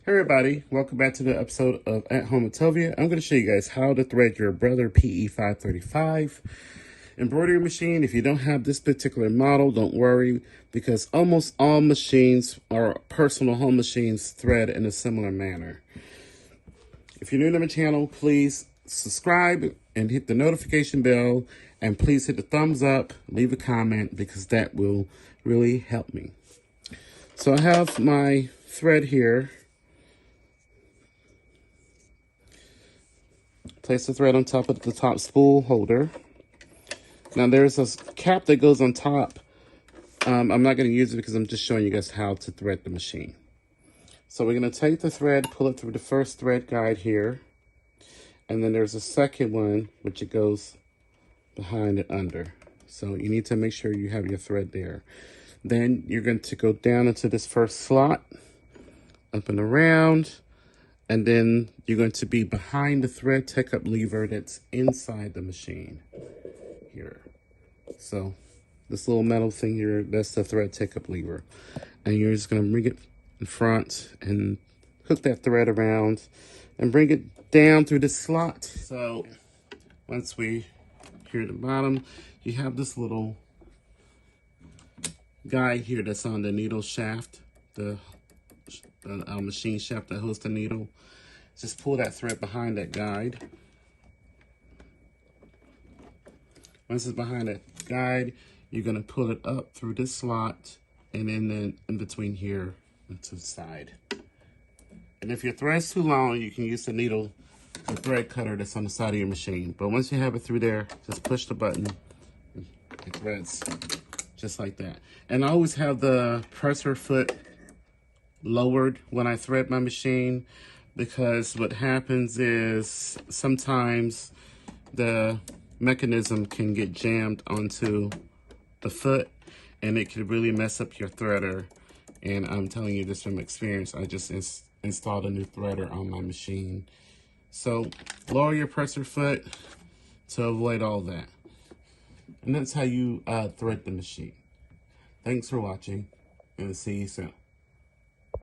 Hey everybody, welcome back to the episode of At Home with Tovia. I'm going to show you guys how to thread your Brother PE535 embroidery machine. If you don't have this particular model, don't worry, because almost all machines or personal home machines thread in a similar manner. If you're new to my channel, please subscribe and hit the notification bell, and please hit the thumbs up, leave a comment, because that will really help me. So I have my thread here. Place the thread on top of the top spool holder. Now there's a cap that goes on top. I'm not going to use it because I'm just showing you guys how to thread the machine. So we're going to take the thread, pull it through the first thread guide here. And then there's a second one, which it goes behind and under. So you need to make sure you have your thread there. Then you're going to go down into this first slot, up and around. And then you're going to be behind the thread take-up lever that's inside the machine here. So this little metal thing here, that's the thread take-up lever. And you're just going to bring it in front and hook that thread around and bring it down through the slot. So once we here at the bottom, you have this little guide here that's on the needle shaft, the machine shaft that holds the needle. Just pull that thread behind that guide. Once it's behind that guide, you're going to pull it up through this slot and then in between here and to the side. And if your thread's too long, you can use the needle, the thread cutter that's on the side of your machine. But once you have it through there, just push the button. It threads just like that. And I always have the presser foot lowered when I thread my machine, because what happens is sometimes the mechanism can get jammed onto the foot and it could really mess up your threader. And I'm telling you this from experience. I just installed a new threader on my machine. So lower your presser foot to avoid all that. And that's how you thread the machine. Thanks for watching, and see you soon.